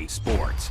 EA Sports.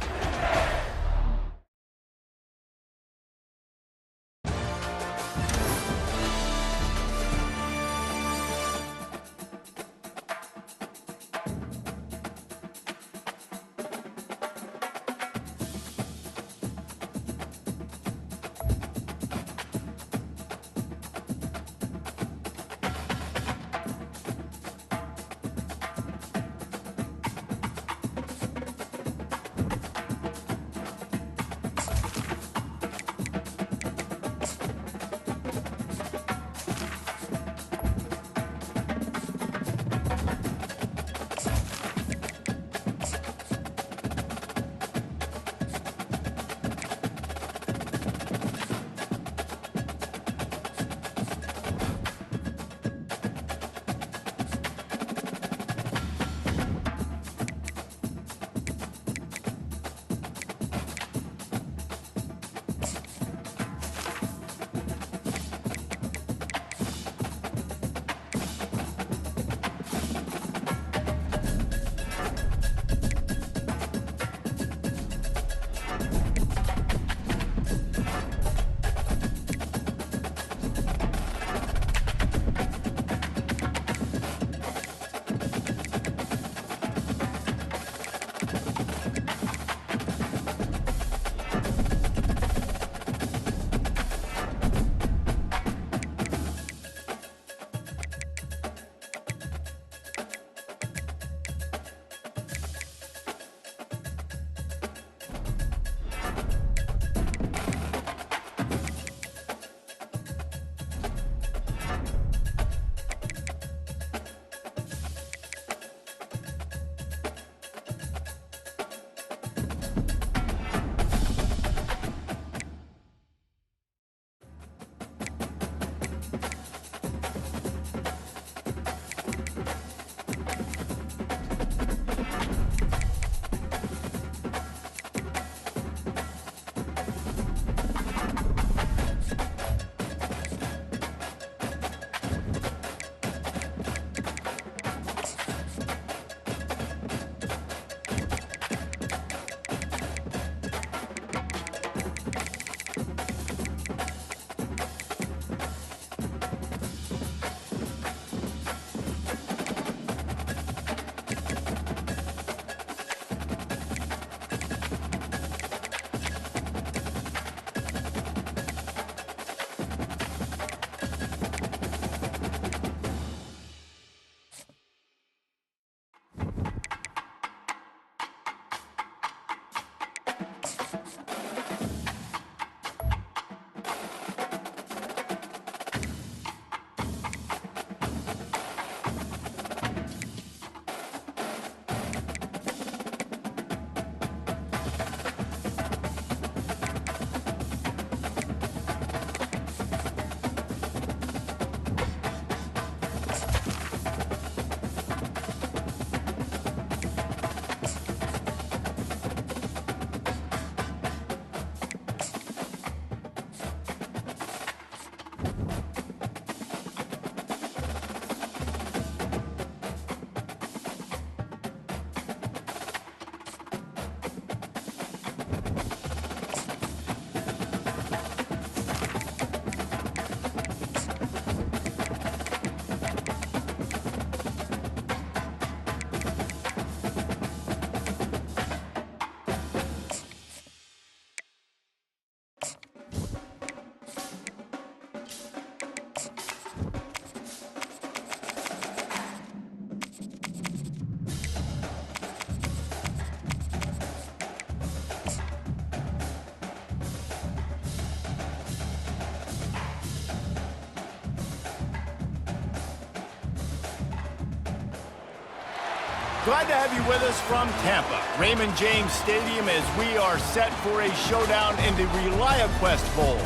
Glad to have you with us from Tampa, Raymond James Stadium, as we are set for a showdown in the ReliaQuest Bowl.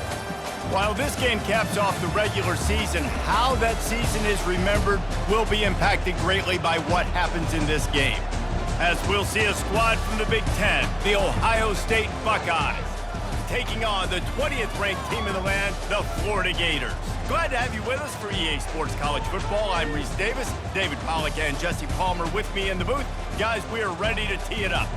While this game caps off the regular season, how that season is remembered will be impacted greatly by what happens in this game. As we'll see a squad from the Big Ten, the Ohio State Buckeyes, taking on the 20th ranked team in the land, the Florida Gators. Glad to have you with us for EA Sports College Football. I'm Reese Davis, David Pollack and Jesse Palmer with me in the booth. Guys, we are ready to tee it up.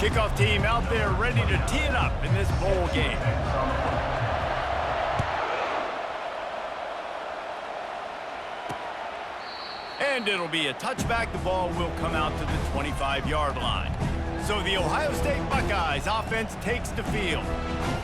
Kickoff team out there ready to tee it up in this bowl game. And it'll be a touchback. The ball will come out to the 25-yard line. So the Ohio State Buckeyes offense takes the field.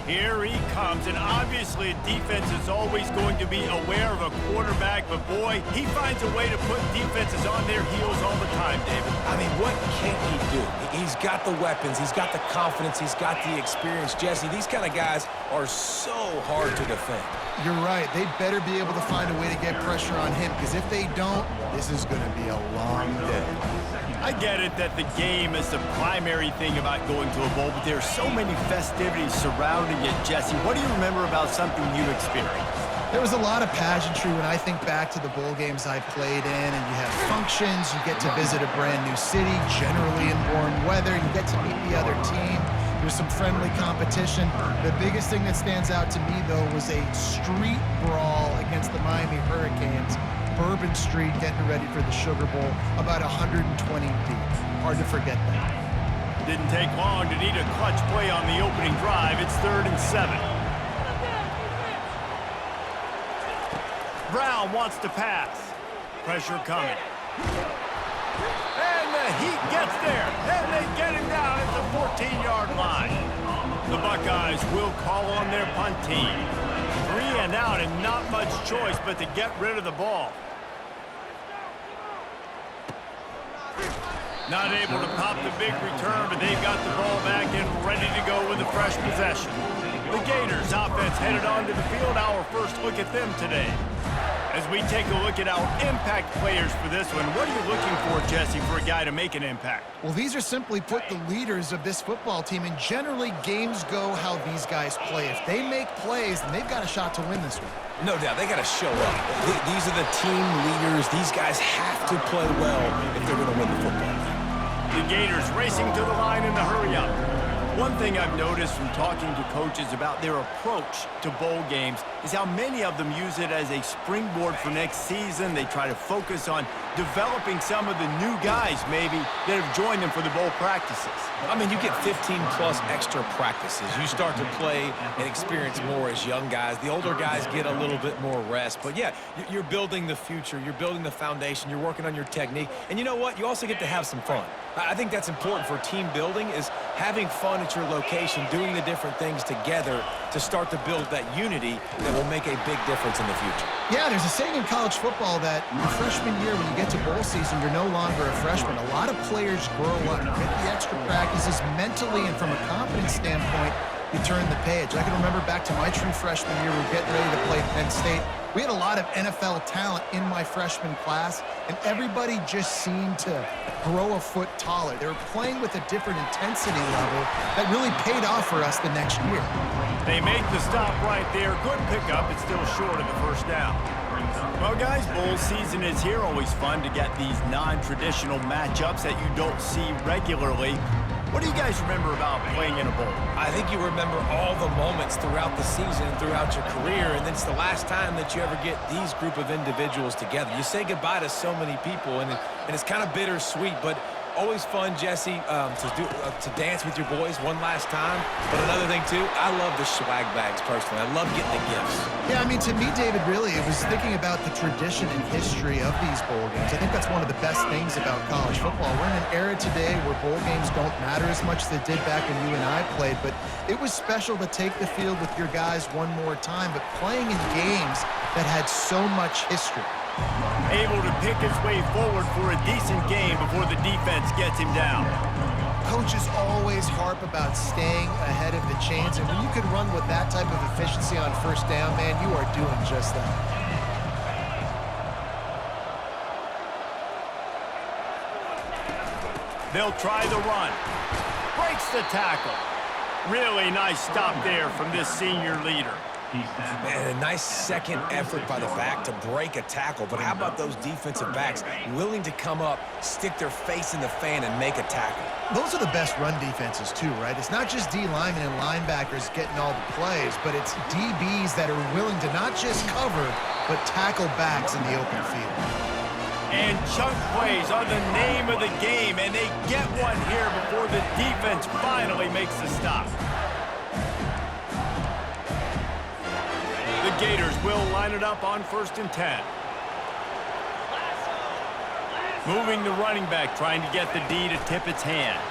Here he comes, and obviously defense is always going to be aware of a quarterback, but boy, he finds a way to put defenses on their heels all the time, David. I mean, what can't he do? He's got the weapons, he's got the confidence, he's got the experience. Jesse, these kind of guys are so hard to defend. You're right. They better be able to find a way to get pressure on him, because if they don't, this is going to be a long day. I get it that the game is the primary thing about going to a bowl, but there are so many festivities surrounding it. Jesse, what do you remember about something you experienced? There was a lot of pageantry when I think back to the bowl games I played in, and you have functions, you get to visit a brand new city, generally in warm weather, you get to meet the other team. There's some friendly competition. The biggest thing that stands out to me, though, was a street brawl against the Miami Hurricanes. Bourbon Street getting ready for the Sugar Bowl, about 120 deep. Hard to forget that. Didn't take long to need a clutch play on the opening drive. It's 3rd and 7. Brown wants to pass. Pressure coming. And the Heat gets there, and they get him down at the 14-yard line. The Buckeyes will call on their punt team. 3 and out, and not much choice but to get rid of the ball. Not able to pop the big return, but they've got the ball back and ready to go with a fresh possession. The Gators offense headed onto the field. Our first look at them today. As we take a look at our impact players for this one, what are you looking for, Jesse, for a guy to make an impact? Well, these are simply put the leaders of this football team, and generally games go how these guys play. If they make plays, then they've got a shot to win this one. No doubt, they got to show up. These are the team leaders. These guys have to play well if they're going to win the football game. The Gators racing to the line in the hurry-up. One thing I've noticed from talking to coaches about their approach to bowl games is how many of them use it as a springboard for next season. They try to focus on developing some of the new guys, maybe, that have joined them for the bowl practices. I mean, you get 15-plus extra practices. You start to play and experience more as young guys. The older guys get a little bit more rest. But, yeah, you're building the future. You're building the foundation. You're working on your technique. And you know what? You also get to have some fun. I think that's important for team building, is having fun at your location, doing the different things together to start to build that unity that will make a big difference in the future. Yeah, there's a saying in college football that your freshman year, when you get to bowl season, you're no longer a freshman. A lot of players grow up, get the extra practices mentally, and from a confidence standpoint, you turn the page. I can remember back to my true freshman year, we were getting ready to play Penn State. We had a lot of NFL talent in my freshman class, and everybody just seemed to grow a foot taller. They were playing with a different intensity level that really paid off for us the next year. They make the stop right there. Good pickup. It's still short of the first down. Well, guys, bowl season is here. Always fun to get these non-traditional matchups that you don't see regularly. What do you guys remember about playing in a bowl? I think you remember all the moments throughout the season, throughout your career, and it's the last time that you ever get these group of individuals together. You say goodbye to so many people, and it's kind of bittersweet, but always fun, Jesse, to dance with your boys one last time. But another thing, too, I love the swag bags, personally. I love getting the gifts. Yeah, I mean, to me, David, really, it was thinking about the tradition and history of these bowl games. I think that's one of the best things about college football. We're in an era today where bowl games don't matter as much as they did back when you and I played, but it was special to take the field with your guys one more time, but playing in games that had so much history. Able to pick his way forward for a decent game before the defense gets him down. Coaches always harp about staying ahead of the chains, and when you can run with that type of efficiency on first down, man, you are doing just that. They'll try the run. Breaks the tackle. Really nice stop there from this senior leader. Man, a nice second effort by the back to break a tackle. But how about those defensive backs willing to come up, stick their face in the fan, and make a tackle? Those are the best run defenses, too, right? It's not just D linemen and linebackers getting all the plays, but it's DBs that are willing to not just cover, but tackle backs in the open field. And chunk plays are the name of the game, and they get one here before the defense finally makes the stop. The Gators will line it up on 1st and 10. Moving the running back, trying to get the D to tip its hand.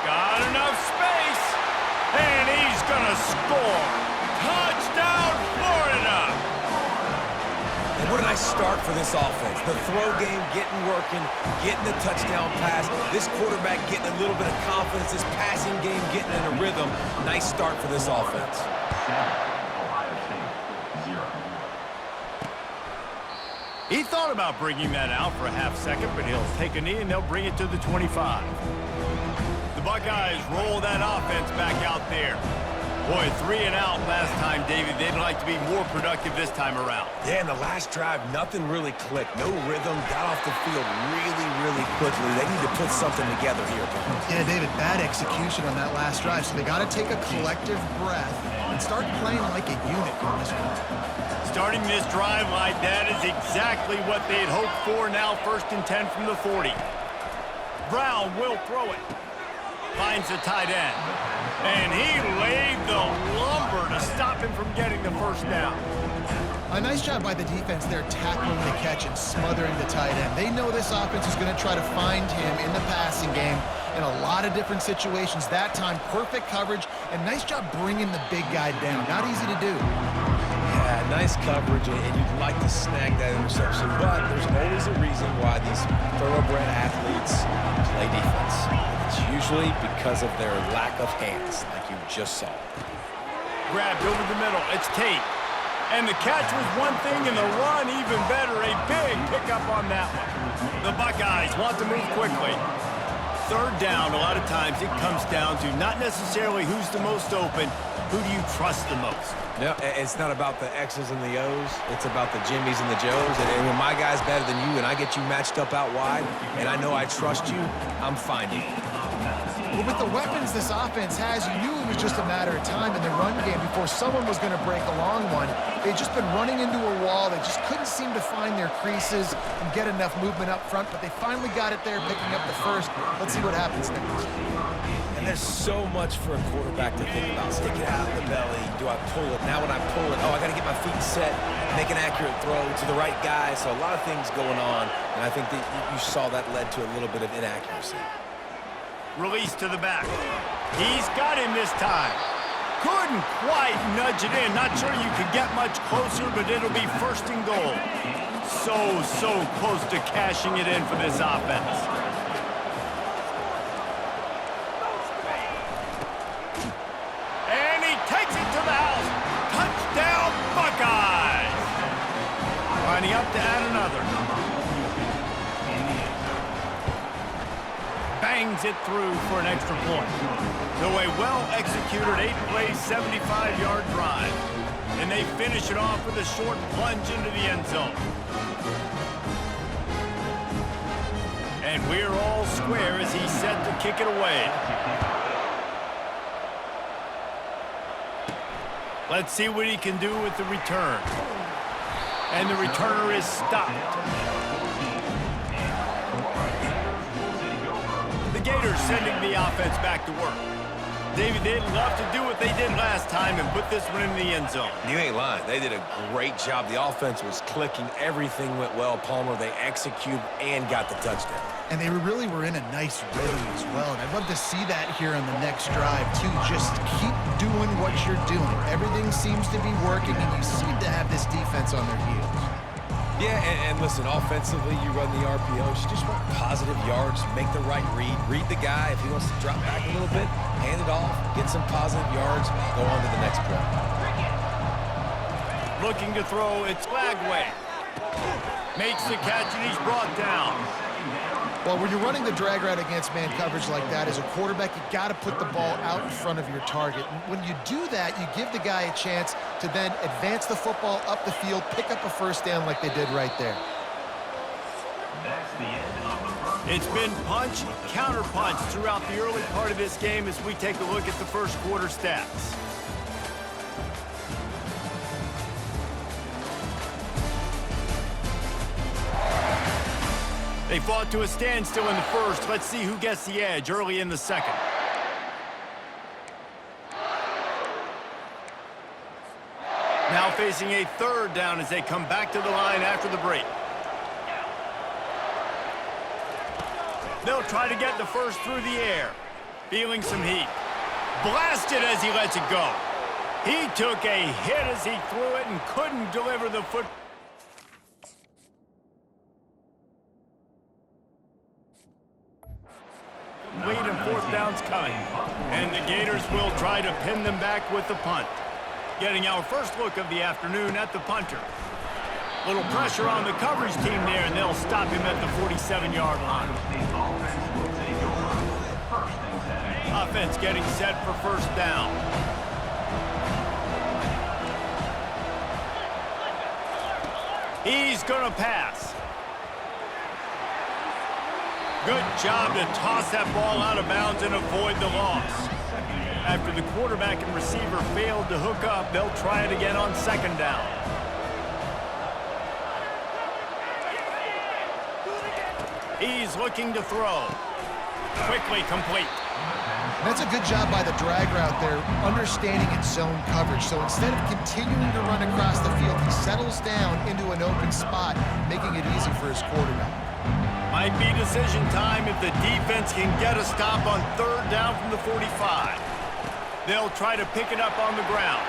Got enough space, and he's gonna score. Touchdown, Florida! And where did I start for this offense? The throw game getting working, getting the touchdown pass. This quarterback getting a little bit of confidence. This passing game getting in a rhythm. Nice start for this offense. He thought about bringing that out for a half second, but he'll take a knee and they'll bring it to the 25. The Buckeyes roll that offense back out there. Boy, 3 and out last time, David. They'd like to be more productive this time around. Yeah, in the last drive, nothing really clicked. No rhythm. Got off the field really quickly. They need to put something together here, Paul. Yeah, David, bad execution on that last drive. So they got to take a collective breath and start playing like a unit on this one. Starting this drive like that is exactly what they'd hoped for. Now 1st and 10 from the 40. Brown will throw it. Finds the tight end. And he laid the lumber to stop him from getting the first down. A nice job by the defense there tackling the catch and smothering the tight end. They know this offense is going to try to find him in the passing game in a lot of different situations. That time, perfect coverage, and nice job bringing the big guy down. Not easy to do. Yeah, nice coverage, and you'd like to snag that interception, but there's always a reason why these thoroughbred athletes play defense. It's usually because of their lack of hands, like you just saw. Grabbed over the middle. It's Tate. And the catch was one thing, and the run even better. A big pickup on that one. The Buckeyes want to move quickly. 3rd down, a lot of times it comes down to not necessarily who's the most open, who do you trust the most? Yeah, it's not about the X's and the O's. It's about the Jimmies and the Joes. And when my guy's better than you and I get you matched up out wide and I know I trust you, I'm finding you. But with the weapons this offense has, you knew it was just a matter of time in the run game before someone was going to break a long one. They'd just been running into a wall. They just couldn't seem to find their creases and get enough movement up front, but they finally got it there, picking up the first. Let's see what happens next. And there's so much for a quarterback to think about. Stick it out in the belly. Do I pull it? Now when I pull it, I got to get my feet set, make an accurate throw to the right guy. So a lot of things going on, and I think that you saw that led to a little bit of inaccuracy. Release to the back. He's got him this time. Couldn't quite nudge it in. Not sure you could get much closer, but it'll be 1st and goal. So close to cashing it in for this offense. And he takes it to the house. Touchdown, Buckeyes! Lining up to add another. Bangs it through for an extra point. So a well-executed 8-play, 75-yard drive. And they finish it off with a short plunge into the end zone. And we're all square as he's set to kick it away. Let's see what he can do with the return. And the returner is stopped. The Gators sending the offense back to work. David, they'd love to do what they did last time and put this one in the end zone. You ain't lying. They did a great job. The offense was clicking. Everything went well, Palmer. They executed and got the touchdown. And they really were in a nice rhythm as well. And I'd love to see that here on the next drive, too. Just keep doing what you're doing. Everything seems to be working, and you seem to have this defense on their heels. Yeah, and listen, offensively, you run the RPOs. You just want positive yards, make the right read. Read the guy. If he wants to drop back a little bit, hand it off, get some positive yards, go on to the next play. Looking to throw, it's Lagway. Makes the catch, and he's brought down. Well, when you're running the drag route against man coverage like that, as a quarterback, you got to put the ball out in front of your target. And when you do that, you give the guy a chance to then advance the football up the field, pick up a first down like they did right there. It's been punch, counter punch throughout the early part of this game as we take a look at the first quarter stats. They fought to a standstill in the first. Let's see who gets the edge early in the second. Now facing a third down as they come back to the line after the break. They'll try to get the first through the air. Feeling some heat. Blasted as he lets it go. He took a hit as he threw it and couldn't deliver the foot. Lead and fourth down's coming. And the Gators will try to pin them back with the punt. Getting our first look of the afternoon at the punter. Little pressure on the coverage team there, and they'll stop him at the 47-yard line. Offense getting set for first down. He's going to pass. Good job to toss that ball out of bounds and avoid the loss. After the quarterback and receiver failed to hook up, they'll try it again on second down. He's looking to throw. Quickly complete. That's a good job by the drag route there, understanding its zone coverage. So instead of continuing to run across the field, he settles down into an open spot, making it easy for his quarterback. Might be decision time if the defense can get a stop on third down from the 45. They'll try to pick it up on the ground.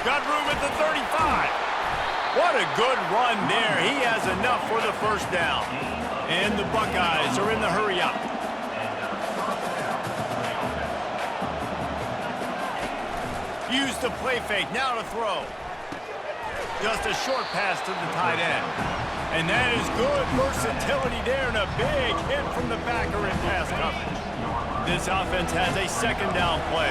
Got room at the 35. What a good run there. He has enough for the first down. And the Buckeyes are in the hurry up. Use the play fake, now to throw. Just a short pass to the tight end. And that is good versatility there and a big hit from the backer in pass coverage. This offense has a second down play.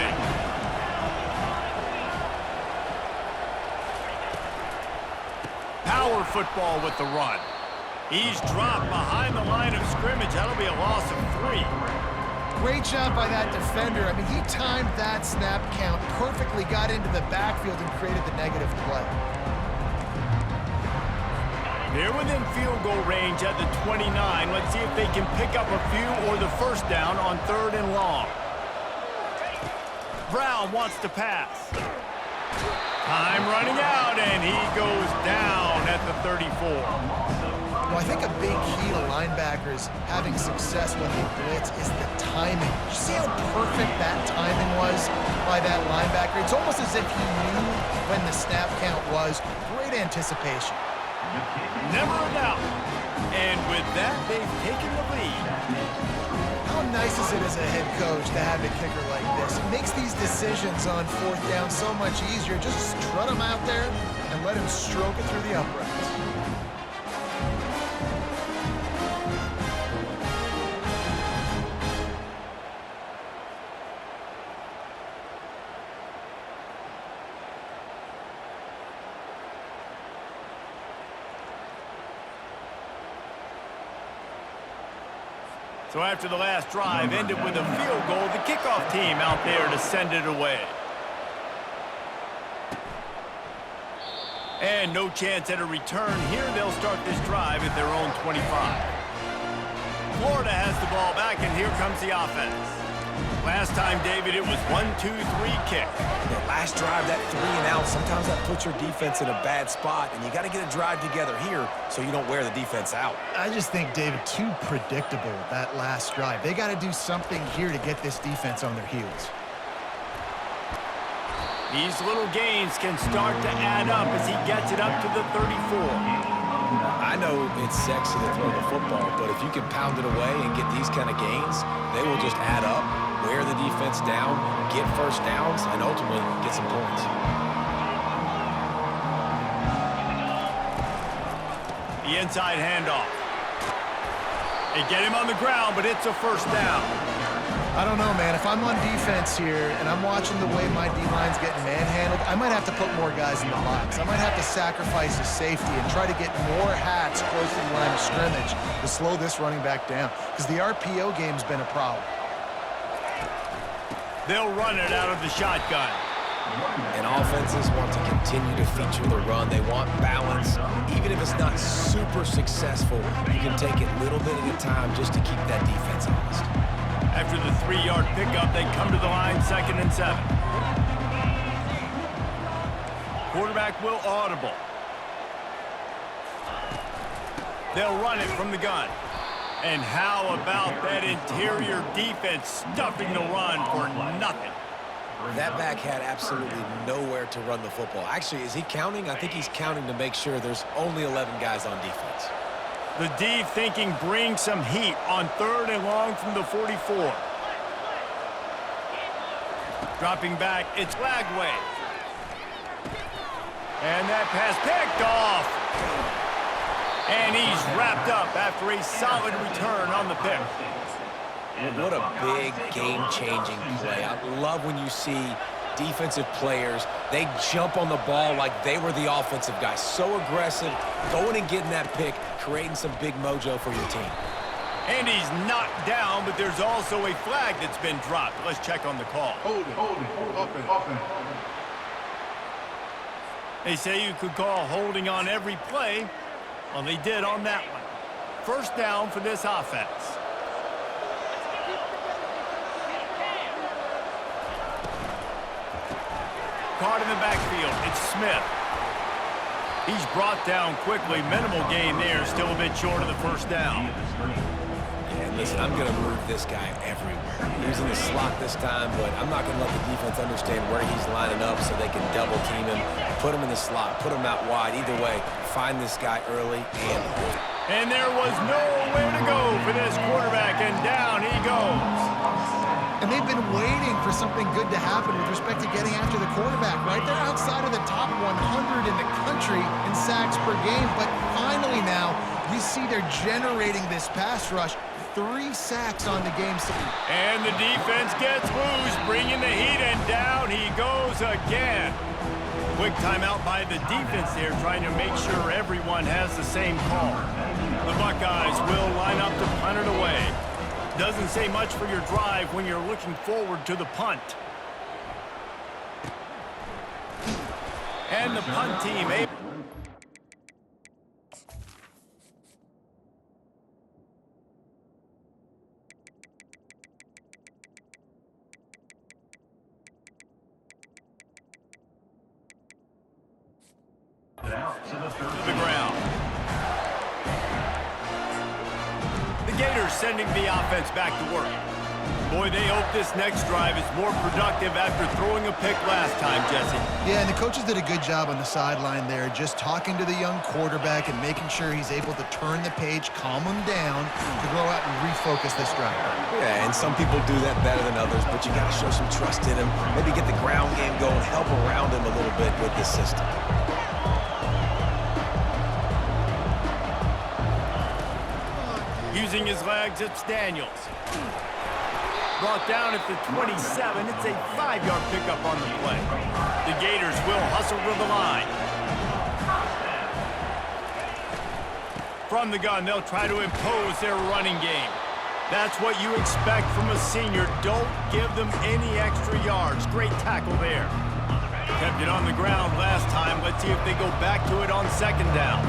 Power football with the run. He's dropped behind the line of scrimmage. That'll be a loss of 3. Great job by that defender. I mean, he timed that snap count perfectly, got into the backfield and created the negative play. They're within field goal range at the 29. Let's see if they can pick up a few or the first down on third and long. Brown wants to pass. Time running out, and he goes down at the 34. Well, I think a big key to linebackers having success when they blitz is the timing. You see how perfect that timing was by that linebacker? It's almost as if he knew when the snap count was. Great anticipation. Never a doubt. And with that, they've taken the lead. How nice is it as a head coach to have a kicker like this? It makes these decisions on fourth down so much easier. Just strut him out there and let him stroke it through the uprights. So after the last drive ended with a field goal, the kickoff team out there to send it away. And no chance at a return here. They'll start this drive at their own 25. Florida has the ball back, and here comes the offense. Last time, David, it was 1-2-3 kick. The last drive, that 3 and out, sometimes that puts your defense in a bad spot, and you got to get a drive together here so you don't wear the defense out. I just think, David, too predictable, that last drive. They got to do something here to get this defense on their heels. These little gains can start to add up as he gets it up to the 34. I know it's sexy to throw the football, but if you can pound it away and get these kind of gains, they will just add up, wear the defense down, get first downs, and ultimately get some points. The inside handoff. They get him on the ground, but it's a first down. I don't know, man. If I'm on defense here and I'm watching the way my D-line's getting manhandled, I might have to put more guys in the box. I might have to sacrifice his safety and try to get more hats close to the line of scrimmage to slow this running back down, because the RPO game's been a problem. They'll run it out of the shotgun. And offenses want to continue to feature the run. They want balance. Even even if it's not super successful, you can take it little bit at a time just to keep that defense honest. After the 3-yard pickup, they come to the line, 2nd and 7. Quarterback will audible. They'll run it from the gun. And how about that interior defense stuffing the run for nothing? That back had absolutely nowhere to run the football. Actually, is he counting? I think he's counting to make sure there's only 11 guys on defense. The D thinking brings some heat on 3rd and long from the 44. Dropping back, it's Lagway. And that pass picked off. And he's wrapped up after a solid return on the pick. What a big game-changing play. I love when you see defensive players, they jump on the ball like they were the offensive guy. So aggressive, going and getting that pick, creating some big mojo for your team. And he's knocked down, but there's also a flag that's been dropped. Let's check on the call. Hold it. They say you could call holding on every play. Well, they did on that one. 1st down for this offense. Caught in the backfield, it's Smith. He's brought down quickly. Minimal gain there, still a bit short of the 1st down. And listen, I'm going to move this guy everywhere. He's in the slot this time, but I'm not going to let the defense understand where he's lining up so they can double team him, put him in the slot, put him out wide. Either way, find this guy early and hold. And there was nowhere to go for this quarterback, and down he goes. And they've been waiting for something good to happen with respect to getting after the quarterback, right? They're outside of the top 100 in the country in sacks per game, but finally now you see they're generating this pass rush. 3 sacks on the game. And the defense gets loose, bringing the heat, and down he goes again. Quick timeout by the defense there, trying to make sure everyone has the same call. The Buckeyes will line up to punt it away. Doesn't say much for your drive when you're looking forward to the punt. And the punt team able. To the ground. The Gators sending the offense back to work. Boy, they hope this next drive is more productive after throwing a pick last time, Jesse. Yeah, and the coaches did a good job on the sideline there, just talking to the young quarterback and making sure he's able to turn the page, calm him down, to go out and refocus this drive. Yeah, and some people do that better than others, but you got to show some trust in him. Maybe get the ground game going, help around him a little bit with this system. Using his legs, it's Daniels. Brought down at the 27. It's a 5-yard pickup on the play. The Gators will hustle to the line. From the gun, they'll try to impose their running game. That's what you expect from a senior. Don't give them any extra yards. Great tackle there. Kept it on the ground last time. Let's see if they go back to it on 2nd down.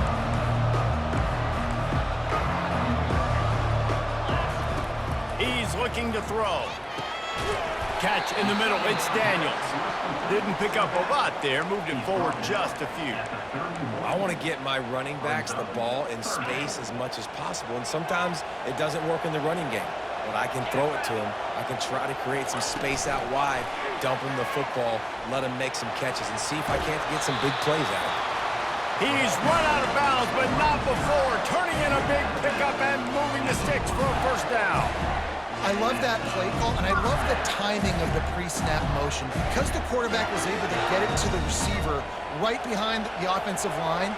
He's looking to throw. Catch in the middle, it's Daniels. Didn't pick up a lot there, moved it forward just a few. I want to get my running backs the ball in space as much as possible, and sometimes it doesn't work in the running game. But I can throw it to him. I can try to create some space out wide, dump him the football, let him make some catches, and see if I can't get some big plays out of it. He's run out of bounds, but not before. Turning in a big pickup and moving the sticks for a 1st down. I love that play call, and I love the timing of the pre-snap motion. Because the quarterback was able to get it to the receiver right behind the offensive line,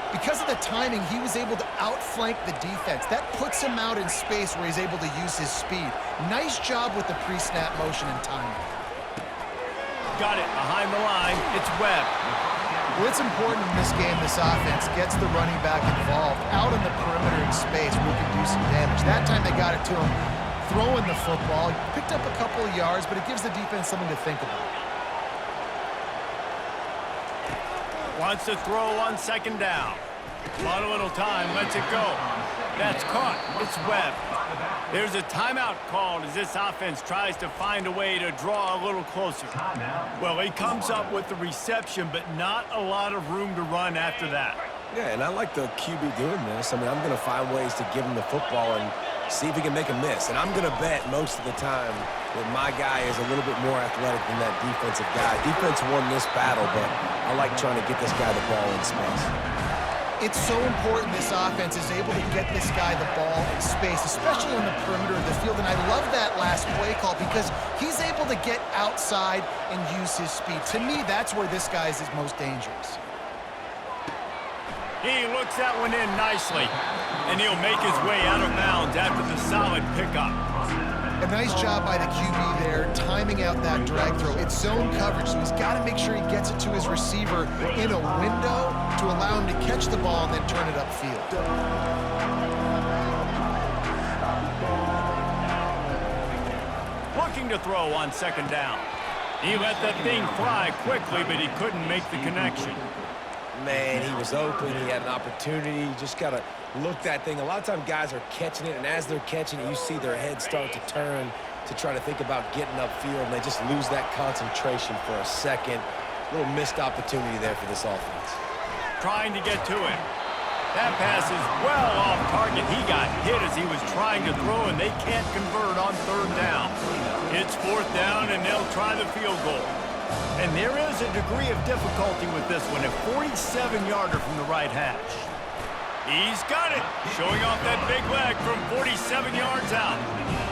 because of the timing, he was able to outflank the defense. That puts him out in space where he's able to use his speed. Nice job with the pre-snap motion and timing. Got it behind the line. It's Webb. Well, it's important in this game, this offense gets the running back involved out on the perimeter in space where he can do some damage. That time they got it to him throwing the football. He picked up a couple of yards, but it gives the defense something to think about. Wants to throw on 2nd down. Bought a little time, lets it go. That's caught. It's Webb. There's a timeout called as this offense tries to find a way to draw a little closer. Well, he comes up with the reception, but not a lot of room to run after that. Yeah, and I like the QB doing this. I mean, I'm going to find ways to give him the football and see if he can make a miss. And I'm going to bet most of the time that my guy is a little bit more athletic than that defensive guy. Defense won this battle, but I like trying to get this guy the ball in space. It's so important this offense is able to get this guy the ball in space, especially on the perimeter of the field. And I love that last play call because he's able to get outside and use his speed. To me, that's where this guy is most dangerous. He looks that one in nicely, and he'll make his way out of bounds after the solid pickup. A nice job by the QB there, timing out that drag throw. It's zone coverage, so he's got to make sure he gets it to his receiver in a window to allow him to catch the ball and then turn it upfield. Looking to throw on second down. He let that thing fly quickly, but he couldn't make the connection. Man, he was open. He had an opportunity. You just got to look that thing. A lot of times guys are catching it, and as they're catching it, you see their heads start to turn to try to think about getting upfield, and they just lose that concentration for a second. A little missed opportunity there for this offense. Trying to get to it. That pass is well off target. He got hit as he was trying to throw, and they can't convert on third down. It's fourth down, and they'll try the field goal. And there is a degree of difficulty with this one, a 47-yarder from the right hash. He's got it, showing off that big leg from 47 yards out.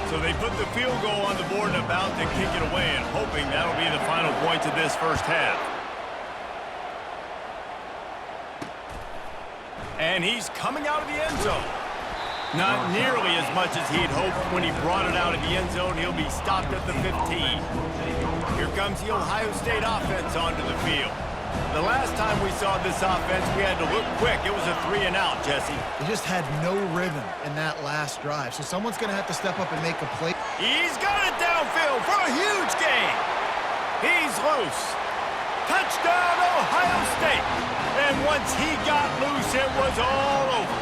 So they put the field goal on the board and about to kick it away, and hoping that'll be the final points of this first half. And he's coming out of the end zone. Not nearly as much as he'd hoped when he brought it out of the end zone. He'll be stopped at the 15. Here comes the Ohio State offense onto the field. The last time we saw this offense, we had to look quick. It was a 3-and-out, Jesse. They just had no rhythm in that last drive, so someone's going to have to step up and make a play. He's got it downfield for a huge gain. He's loose. Touchdown, Ohio State. And once he got loose, it was all over.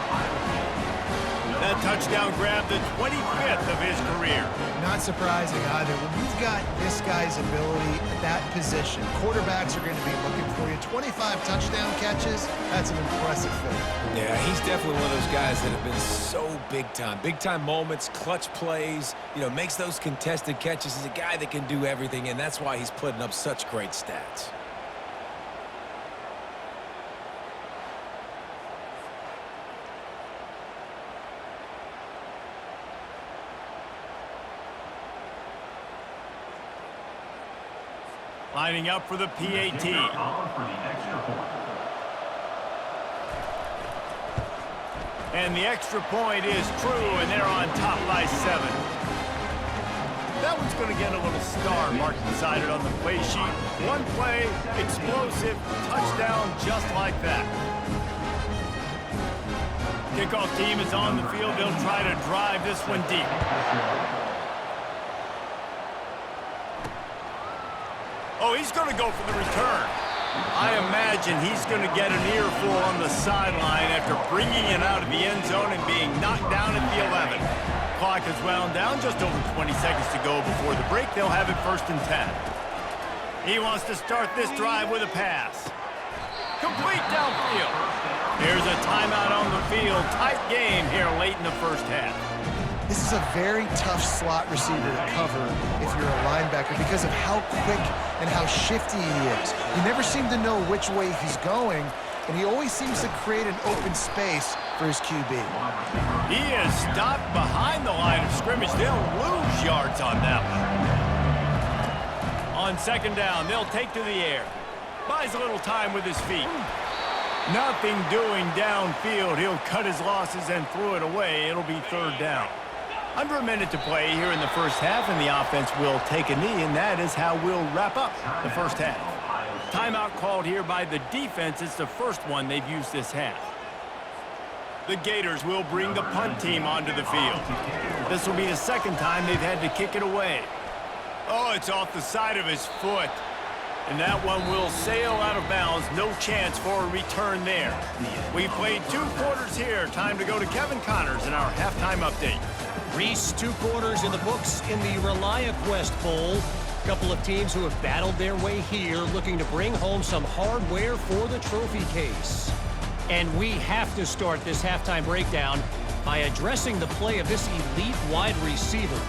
That touchdown grabbed the 25th of his career. Not surprising either. When you've got this guy's ability at that position, quarterbacks are going to be looking for you. 25 touchdown catches, that's an impressive thing. Yeah, he's definitely one of those guys that have been so big time. Big time moments, clutch plays, makes those contested catches. He's a guy that can do everything, and that's why he's putting up such great stats. Lining up for the PAT. And the extra point is true, and they're on top by 7. That one's going to get a little star mark beside it on the play sheet. One play, explosive, touchdown just like that. Kickoff team is on the field. They'll try to drive this one deep. Oh, he's going to go for the return. I imagine he's going to get an earful on the sideline after bringing it out of the end zone and being knocked down at the 11. Clock is wound down, just over 20 seconds to go before the break. They'll have it 1st and 10. He wants to start this drive with a pass. Complete downfield. There's a timeout on the field. Tight game here late in the first half. This is a very tough slot receiver to cover if you're a linebacker because of how quick and how shifty he is. You never seem to know which way he's going, and he always seems to create an open space for his QB. He is stopped behind the line of scrimmage. They'll lose yards on that one. On second down, they'll take to the air. Buys a little time with his feet. Nothing doing downfield. He'll cut his losses and throw it away. It'll be 3rd down. Under a minute to play here in the first half, and the offense will take a knee, and that is how we'll wrap up the first half. Timeout called here by the defense. It's the first one they've used this half. The Gators will bring the punt team onto the field. This will be the second time they've had to kick it away. Oh, it's off the side of his foot. And that one will sail out of bounds. No chance for a return there. We played 2 quarters here. Time to go to Kevin Connors in our halftime update. Reese, 2 quarters in the books in the ReliaQuest Bowl. A couple of teams who have battled their way here, looking to bring home some hardware for the trophy case. And we have to start this halftime breakdown by addressing the play of this elite wide receiver.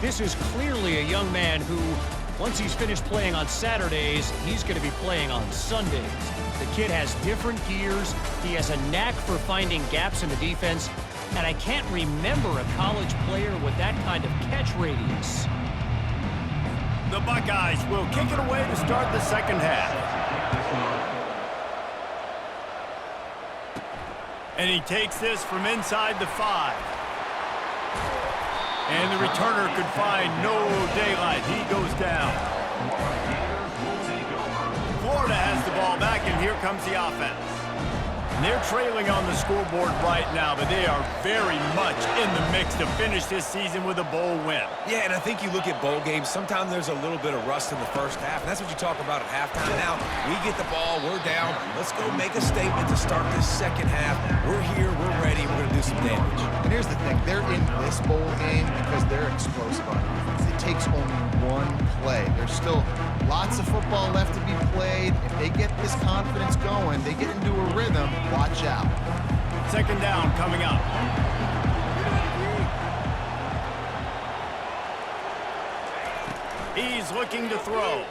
This is clearly a young man who, once he's finished playing on Saturdays, he's going to be playing on Sundays. The kid has different gears. He has a knack for finding gaps in the defense. And I can't remember a college player with that kind of catch radius. The Buckeyes will kick it away to start the second half. And he takes this from inside the 5. And the returner could find no daylight. He goes down. Florida has the ball back, and here comes the offense. And they're trailing on the scoreboard right now, but they are very much in the mix to finish this season with a bowl win. Yeah, and I think you look at bowl games, sometimes there's a little bit of rust in the first half, and that's what you talk about at halftime. Now, we get the ball, we're down. Let's go make a statement to start this second half. We're here, we're ready, we're going to do some damage. And here's the thing. They're in this bowl game because they're explosive on offense. It takes only one play. There's still lots of football left to be played. If they get this confidence going, they get into a rhythm, watch out. Second down coming up. He's looking to throw.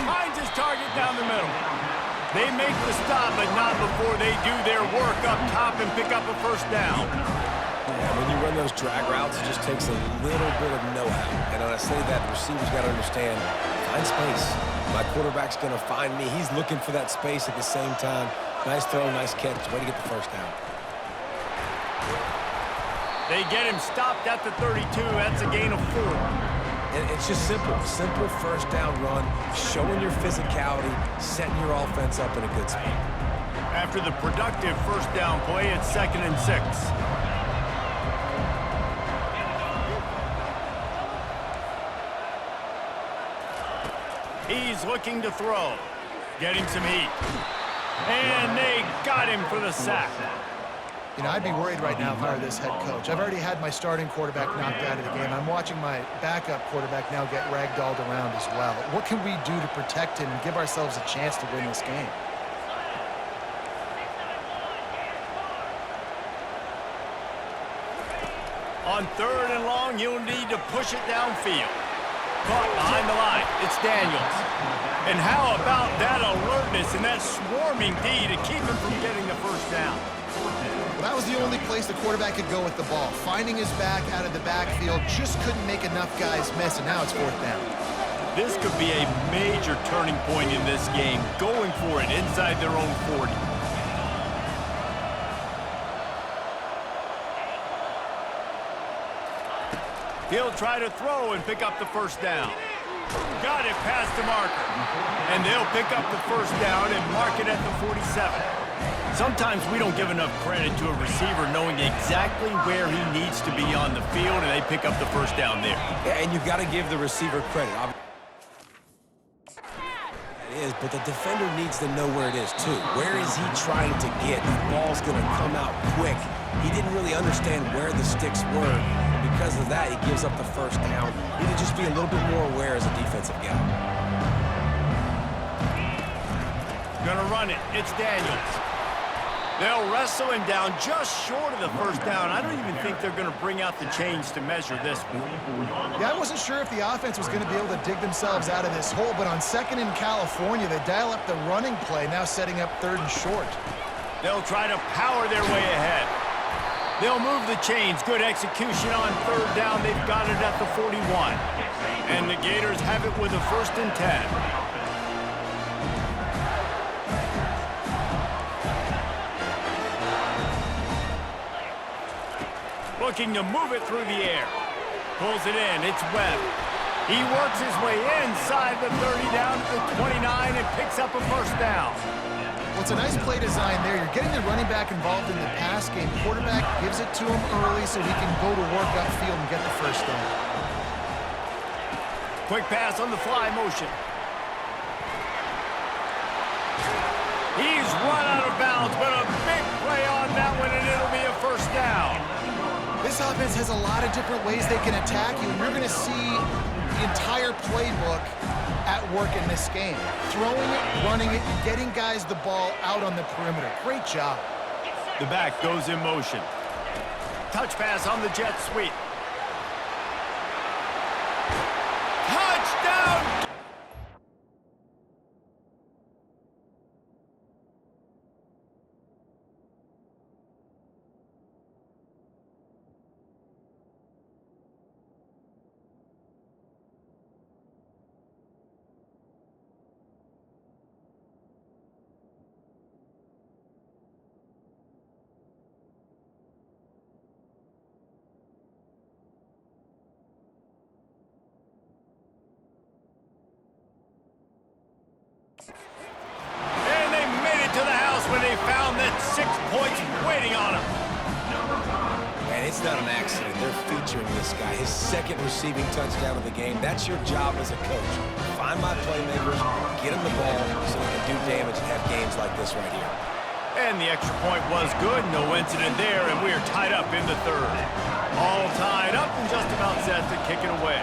Finds his target down the middle. They make the stop, but not before they do their work up top and pick up a first down. Yeah, when you run those drag routes, it just takes a little bit of know-how. And when I say that, the receiver's got to understand, find space. My quarterback's going to find me. He's looking for that space at the same time. Nice throw, nice catch. Way to get the first down. They get him stopped at the 32. That's a gain of 4. And it's just simple. Simple first down run, showing your physicality, setting your offense up in a good spot. After the productive first down play, it's 2nd and 6. He's looking to throw. Getting some heat. And they got him for the sack. You know, I'd be worried right now if I were this head coach. I've already had my starting quarterback knocked out of the game. I'm watching my backup quarterback now get ragdolled around as well. What can we do to protect him and give ourselves a chance to win this game? On 3rd and long, you'll need to push it downfield. Caught behind the line. It's Daniels. And how about that alertness and that swarming D to keep him from getting the first down? Well, that was the only place the quarterback could go with the ball. Finding his back out of the backfield, just couldn't make enough guys miss, and now it's 4th down. This could be a major turning point in this game, going for it inside their own 40. He'll try to throw and pick up the first down. Got it past the marker. And they'll pick up the first down and mark it at the 47. Sometimes we don't give enough credit to a receiver knowing exactly where he needs to be on the field, and they pick up the first down there. Yeah, and you've got to give the receiver credit. It is, but the defender needs to know where it is, too. Where is he trying to get? The ball's going to come out quick. He didn't really understand where the sticks were. And because of that, he gives up the first down. Need to just be a little bit more aware as a defensive guy. Gonna run it. It's Daniels. They'll wrestle him down just short of the first down. I don't even think they're going to bring out the chains to measure this one. Yeah, I wasn't sure if the offense was going to be able to dig themselves out of this hole, but on 2nd in California, they dial up the running play, now setting up 3rd and short. They'll try to power their way ahead. They'll move the chains. Good execution on 3rd down. They've got it at the 41. And the Gators have it with a 1st and 10. Looking to move it through the air. Pulls it in. It's Webb. He works his way inside the 30 down to the 29 and picks up a first down. Well, it's a nice play design there. You're getting the running back involved in the pass game. Quarterback gives it to him early so he can go to work upfield and get the first down. Quick pass on the fly motion. He's run out of bounds, but a big play on that one, and it'll be a first down. This offense has a lot of different ways they can attack you, and you're going to see the entire playbook at work in this game. Throwing it, running it, getting guys the ball out on the perimeter. Great job. The back goes in motion. Touch pass on the jet sweep. Touchdown! And they made it to the house when they found that 6 points waiting on them. And it's not an accident. They're featuring this guy. His second receiving touchdown of the game. That's your job as a coach. Find my playmakers, get them the ball so they can do damage and have games like this right here. And the extra point was good. No incident there, and we are tied up in the third. All tied up and just about set to kick it away.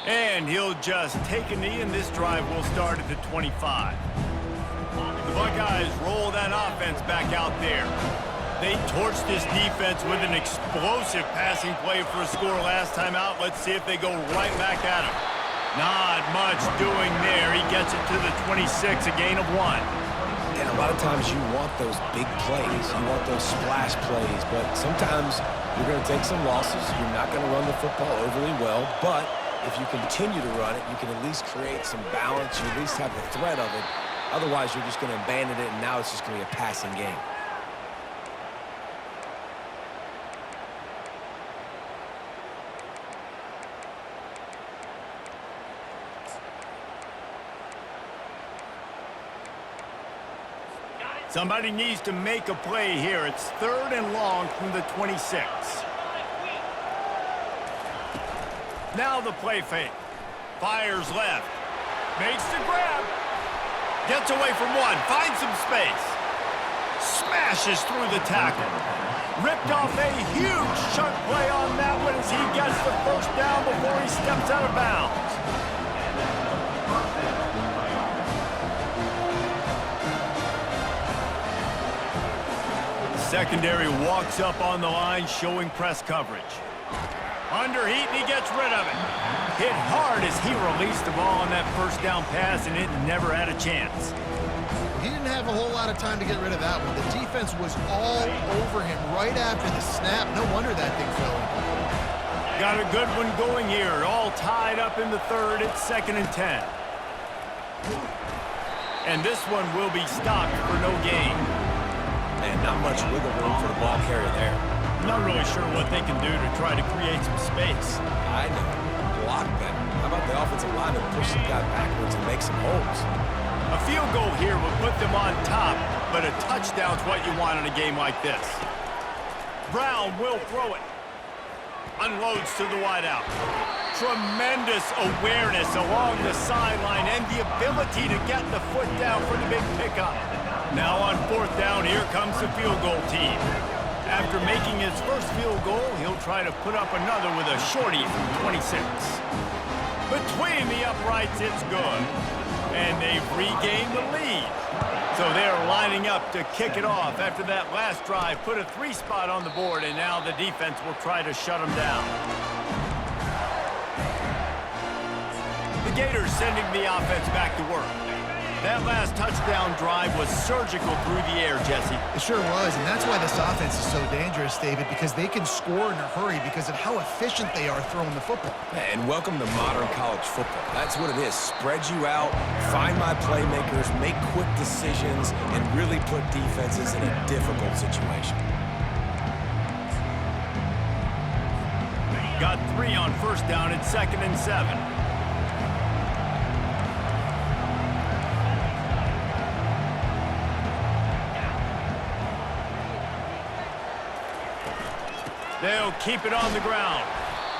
And he'll just take a knee, and this drive will start at the 25. The Buckeyes roll that offense back out there. They torched this defense with an explosive passing play for a score last time out. Let's see if they go right back at him. Not much doing there. He gets it to the 26, a gain of 1. And a lot of times you want those big plays. You want those splash plays. But sometimes you're going to take some losses. You're not going to run the football overly well. But if you continue to run it, you can at least create some balance. You at least have the threat of it. Otherwise, you're just going to abandon it, and now it's just going to be a passing game. Somebody needs to make a play here. It's 3rd and long from the 26. Now the play fake. Fires left. Makes the grab. Gets away from one. Finds some space. Smashes through the tackle. Ripped off a huge chunk play on that one as he gets the first down before he steps out of bounds. Secondary walks up on the line, showing press coverage. Under heat, and he gets rid of it. Hit hard as he released the ball on that first down pass, and it never had a chance. He didn't have a whole lot of time to get rid of that one. The defense was all over him right after the snap. No wonder that thing fell. Got a good one going here. All tied up in the third. It's 2nd and 10. And this one will be stopped for no gain. And not much wiggle room for the ball carrier there. Not really sure what they can do to try to create some space. I know. Block better. How about the offensive lineman push the guy backwards and make some holes? A field goal here would put them on top, but a touchdown's what you want in a game like this. Brown will throw it. Unloads to the wideout. Tremendous awareness along the sideline and the ability to get the foot down for the big pickup. Now on 4th down, here comes the field goal team. After making his first field goal, he'll try to put up another with a shorty from 26. Between the uprights, it's good. And they've regained the lead. So they're lining up to kick it off after that last drive. Put a 3 spot on the board, and now the defense will try to shut them down. The Gators sending the offense back to work. That last touchdown drive was surgical through the air, Jesse. It sure was, and that's why this offense is so dangerous, David, because they can score in a hurry because of how efficient they are throwing the football. And welcome to modern college football. That's what it is. Spread you out, find my playmakers, make quick decisions, and really put defenses in a difficult situation. Got 3 on 1st down at 2nd and 7. They'll keep it on the ground.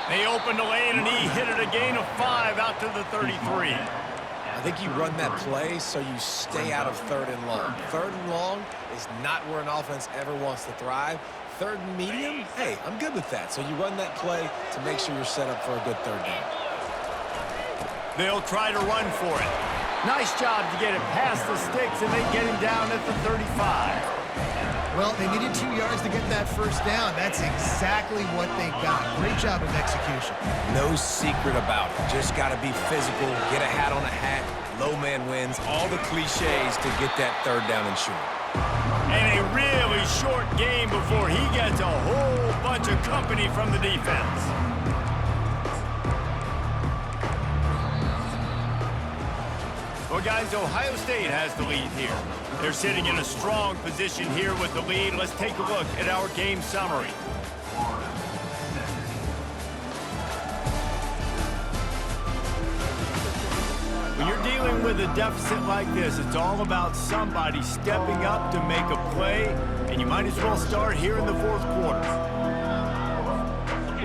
They opened the lane, and he hit it a gain of 5 out to the 33. I think you run that play so you stay out of 3rd and long. 3rd and long is not where an offense ever wants to thrive. 3rd and medium, hey, I'm good with that. So you run that play to make sure you're set up for a good 3rd down. They'll try to run for it. Nice job to get it past the sticks, and they get him down at the 35. Well, they needed 2 yards to get that first down. That's exactly what they got. Great job of execution. No secret about it. Just got to be physical, get a hat on a hat, low man wins, all the cliches to get that 3rd down and short. And a really short game before he gets a whole bunch of company from the defense. Well, guys, Ohio State has the lead here. They're sitting in a strong position here with the lead. Let's take a look at our game summary. When you're dealing with a deficit like this, it's all about somebody stepping up to make a play, and you might as well start here in the 4th quarter.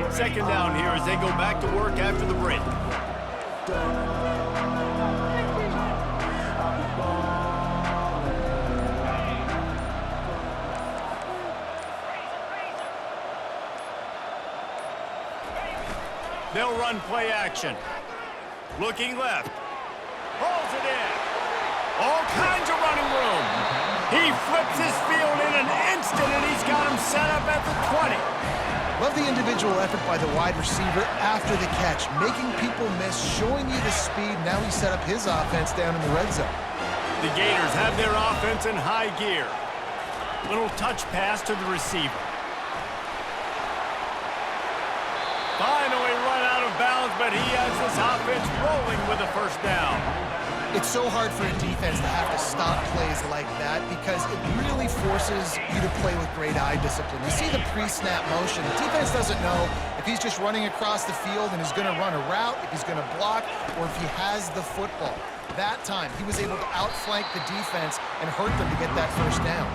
2nd down here as they go back to work after the break. They'll run play action. Looking left. Pulls it in. All kinds of running room. He flips his field in an instant, and he's got him set up at the 20. Love the individual effort by the wide receiver after the catch, making people miss, showing you the speed. Now he set up his offense down in the red zone. The Gators have their offense in high gear. Little touch pass to the receiver. Finally run out of bounds, but he has this offense rolling with a 1st down. It's so hard for a defense to have to stop plays like that because it really forces you to play with great eye discipline. You see the pre-snap motion. The defense doesn't know if he's just running across the field and is going to run a route, if he's going to block, or if he has the football. That time, he was able to outflank the defense and hurt them to get that 1st down.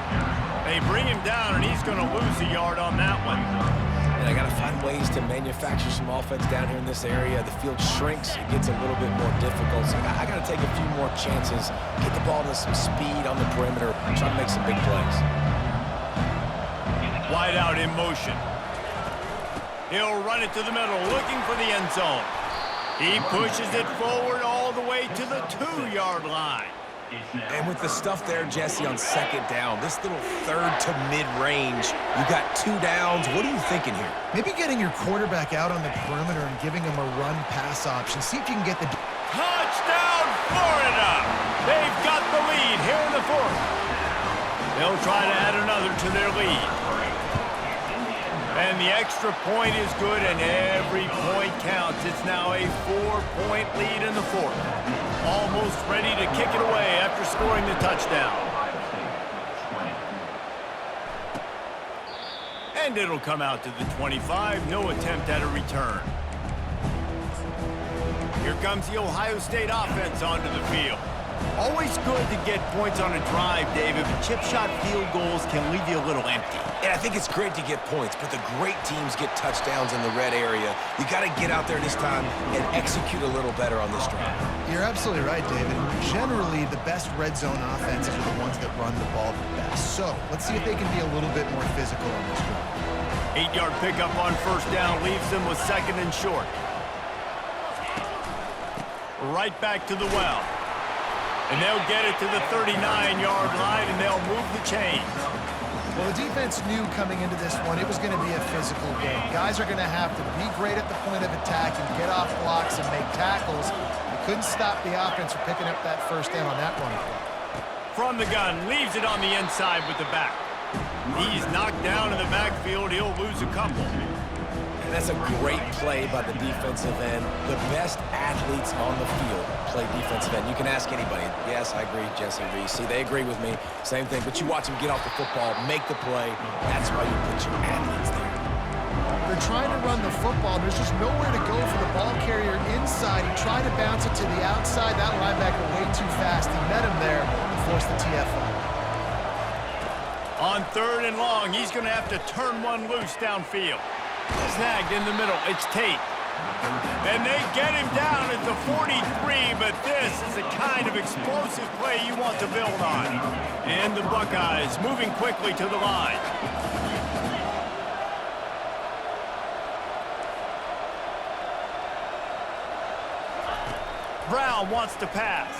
They bring him down, and he's going to lose a yard on that one. And I got to find ways to manufacture some offense down here in this area. The field shrinks. It gets a little bit more difficult. So I got to take a few more chances, get the ball to some speed on the perimeter, try to make some big plays. Wide out in motion. He'll run it to the middle, looking for the end zone. He pushes it forward all the way to the 2-yard line. And with the stuff there, Jesse, on 2nd down, this little 3rd to mid-range, you got 2 downs. What are you thinking here? Maybe getting your quarterback out on the perimeter and giving him a run-pass option. See if you can get the... Touchdown, Florida! They've got the lead here in the 4th. They'll try to add another to their lead. And the extra point is good, and every point counts. It's now a 4-point lead in the 4th. Almost ready to kick it away after scoring the touchdown. And it'll come out to the 25. No attempt at a return. Here comes the Ohio State offense onto the field. Always good to get points on a drive, David, but chip shot field goals can leave you a little empty. And I think it's great to get points, but the great teams get touchdowns in the red area. You got to get out there this time and execute a little better on this drive. You're absolutely right, David. Generally, the best red zone offenses are the ones that run the ball the best. So let's see if they can be a little bit more physical on this drive. 8-yard pickup on 1st down leaves them with 2nd and short. Right back to the well. And they'll get it to the 39-yard line, and they'll move the chains. Well, the defense knew coming into this one it was going to be a physical game. Guys are going to have to be great at the point of attack and get off blocks and make tackles. They couldn't stop the offense from picking up that 1st down on that run play. From the gun, leaves it on the inside with the back. He's knocked down in the backfield. He'll lose a couple. And that's a great play by the defensive end. The best athletes on the field play defensive end. You can ask anybody. Yes, I agree. Jesse agrees. See, they agree with me. Same thing. But you watch them get off the football, make the play. That's why you put your athletes there. They're trying to run the football. There's just nowhere to go for the ball carrier inside. He tried to bounce it to the outside. That linebacker way too fast. He met him there and forced the TFL. On 3rd and long, he's going to have to turn one loose downfield. Snagged in the middle. It's Tate. And they get him down at the 43, but this is the kind of explosive play you want to build on. And the Buckeyes moving quickly to the line. Brown wants to pass.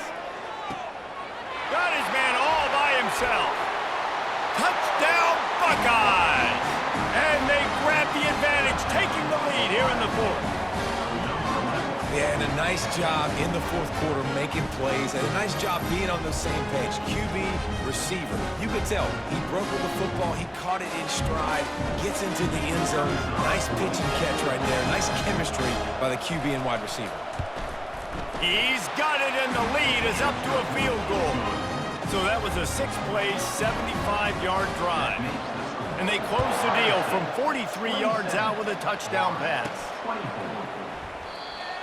Got his man all by himself. Touchdown, Buckeyes! And they grab the advantage, taking the lead here in the fourth. Yeah, and a nice job in the fourth quarter making plays, and a nice job being on the same page. QB, receiver. You could tell he broke with the football, he caught it in stride, gets into the end zone. Nice pitch and catch right there. Nice chemistry by the QB and wide receiver. He's got it, and the lead is up to a field goal. So that was a 6-play, 75-yard drive. And they close the deal from 43 yards out with a touchdown pass.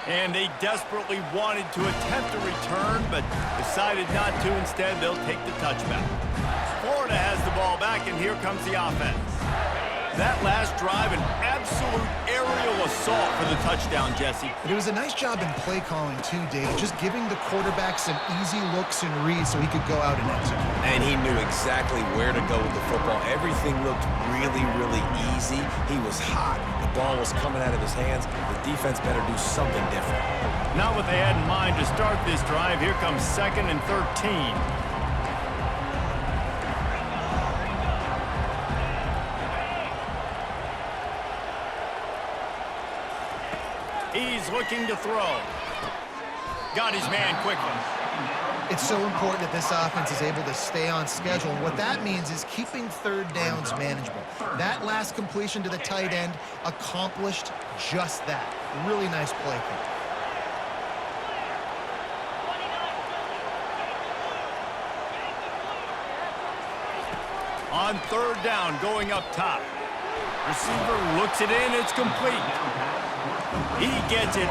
And they desperately wanted to attempt a return, but decided not to. Instead, they'll take the touchback. Florida has the ball back, and here comes the offense. That last drive, an absolute aerial assault for the touchdown, Jesse. But it was a nice job in play calling, too, Dave. Just giving the quarterback some easy looks and reads so he could go out and execute. And he knew exactly where to go with the football. Everything looked really, really easy. He was hot. The ball was coming out of his hands. The defense better do something different. Not what they had in mind to start this drive. Here comes 2nd and 13. He's looking to throw. Got his man quickly. It's so important that this offense is able to stay on schedule. What that means is keeping third downs manageable. That last completion to the tight end accomplished just that. Really nice play call. On 3rd down, going up top. Receiver looks it in. It's complete. He gets it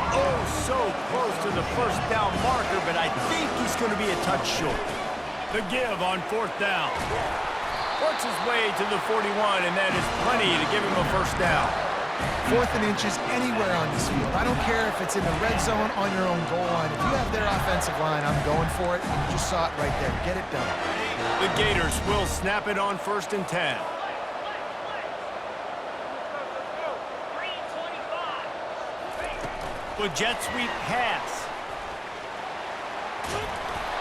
so close to the 1st down marker, but I think he's going to be a touch short. The give on 4th down. Works his way to the 41, and that is plenty to give him a 1st down. 4th and inches anywhere on this field. I don't care if it's in the red zone, on your own goal line. If you have their offensive line, I'm going for it, and you just saw it right there. Get it done. The Gators will snap it on 1st and 10. The jet sweep pass.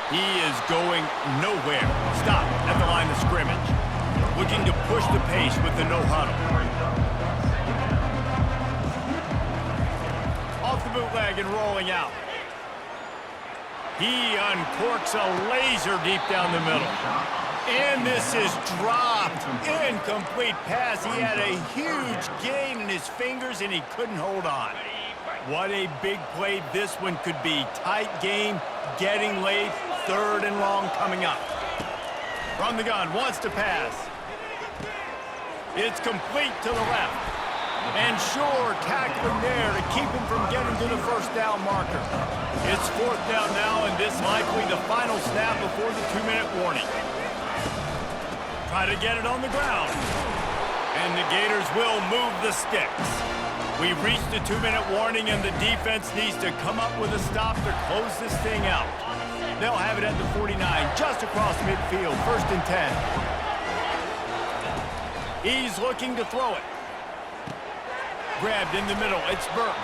He is going nowhere. Stop at the line of scrimmage. Looking to push the pace with the no huddle. Off the bootleg and rolling out. He uncorks a laser deep down the middle. And this is dropped. Incomplete pass. He had a huge gain in his fingers, and he couldn't hold on. What a big play this one could be. Tight game, getting late, 3rd and long coming up. From the gun, wants to pass. It's complete to the left. And Shore tackling there to keep him from getting to the 1st down marker. It's 4th down now, and this likely the final snap before the 2-minute warning. Try to get it on the ground. And the Gators will move the sticks. We've reached the 2-minute warning, and the defense needs to come up with a stop to close this thing out. They'll have it at the 49, just across midfield, 1st and 10. He's looking to throw it. Grabbed in the middle. It's Burke.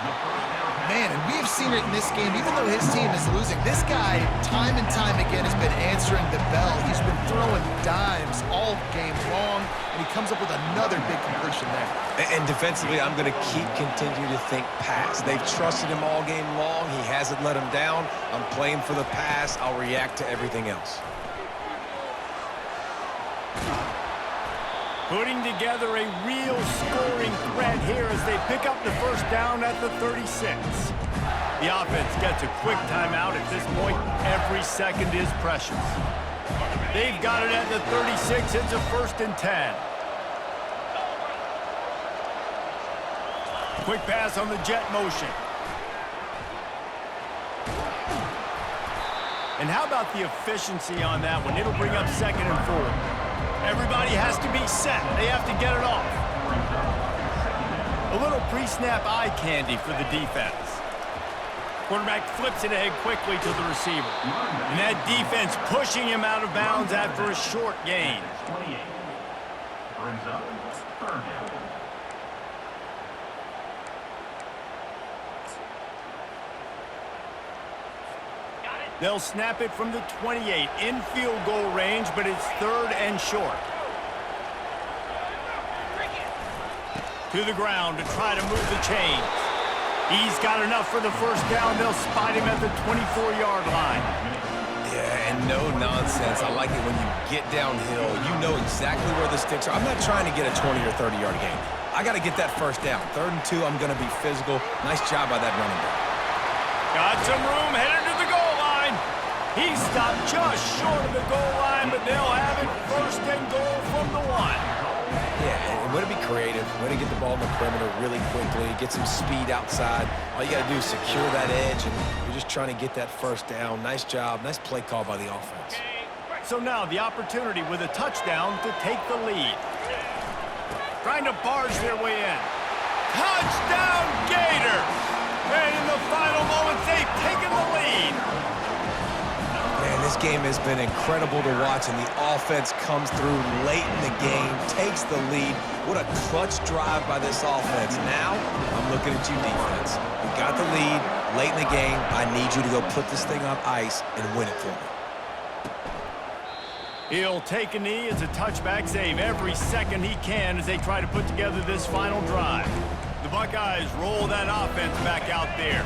Man, and we've seen it in this game, even though his team is losing. This guy, time and time again, has been answering the bell. He's been throwing dimes all game long, and he comes up with another big completion there. And defensively, I'm going to continue to think pass. They've trusted him all game long. He hasn't let him down. I'm playing for the pass. I'll react to everything else. Putting together a real scoring threat here as they pick up the 1st down at the 36. The offense gets a quick timeout at this point. Every second is precious. They've got it at the 36. It's a 1st and 10. Quick pass on the jet motion. And how about the efficiency on that one? It'll bring up 2nd and 4. Everybody has to be set. They have to get it off. A little pre-snap eye candy for the defense. Quarterback flips it ahead quickly to the receiver. And that defense pushing him out of bounds after a short gain. 28. Brings up third down. They'll snap it from the 28 in field goal range, but it's third and short. To the ground to try to move the chains. He's got enough for the first down. They'll spot him at the 24-yard line. Yeah, and no nonsense. I like it when you get downhill. You know exactly where the sticks are. I'm not trying to get a 20 or 30-yard gain. I got to get that first down. 3rd and 2, I'm going to be physical. Nice job by that running back. Got some room, headed to the goal line. He stopped just short of the goal line, but they'll have it first and goal from the 1. Yeah, and way to be creative, way to get the ball in the perimeter really quickly, get some speed outside. All you got to do is secure that edge, and you're just trying to get that first down. Nice job, nice play call by the offense. So now the opportunity with a touchdown to take the lead. Trying to barge their way in. Touchdown Gators! And in the final moments, they've taken the lead. Man, this game has been incredible to watch, and the offense comes through late in the game, takes the lead. What a clutch drive by this offense. Now, I'm looking at you, defense. You got the lead late in the game. I need you to go put this thing on ice and win it for me. He'll take a knee as a touchback save every second he can as they try to put together this final drive. The Buckeyes roll that offense back out there.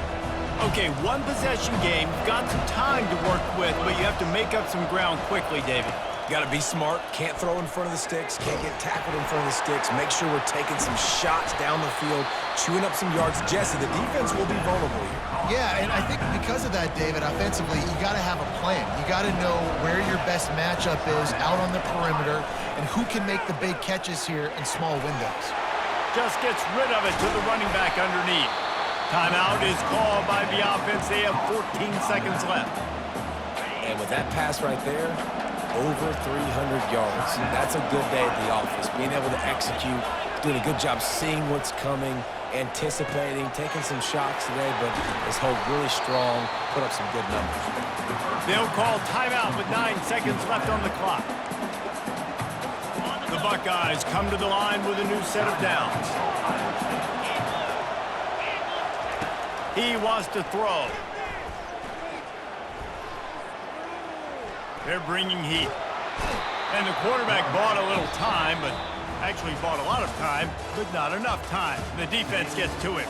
Okay, one possession game, got some time to work with, but you have to make up some ground quickly, David. Got to be smart. Can't throw in front of the sticks. Can't get tackled in front of the sticks. Make sure we're taking some shots down the field, chewing up some yards. Jesse, the defense will be vulnerable here. Yeah, and I think because of that, David, offensively, you got to have a plan. You got to know where your best matchup is out on the perimeter and who can make the big catches here in small windows. Just gets rid of it to the running back underneath. Timeout is called by the offense. They have 14 seconds left. And with that pass right there, over 300 yards. That's a good day at the office. Being able to execute, doing a good job seeing what's coming, anticipating, taking some shots today, but is hold really strong, put up some good numbers. They'll call timeout with 9 seconds left on the clock. The Buckeyes come to the line with a new set of downs. He wants to throw. They're bringing heat. And the quarterback bought a little time, but actually bought a lot of time, but not enough time. The defense gets to it.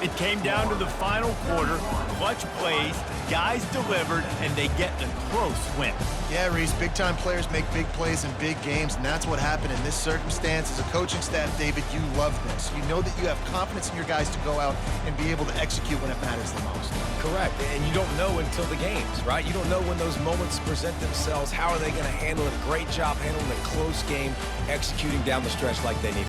It came down to the final quarter. Clutch plays, guys delivered, and they get a close win. Yeah, Reese, big-time players make big plays in big games, and that's what happened in this circumstance. As a coaching staff, David, you love this. You know that you have confidence in your guys to go out and be able to execute when it matters the most. Correct, and you don't know until the games, right? You don't know when those moments present themselves. How are they going to handle it? Great job handling a close game, executing down the stretch like they need.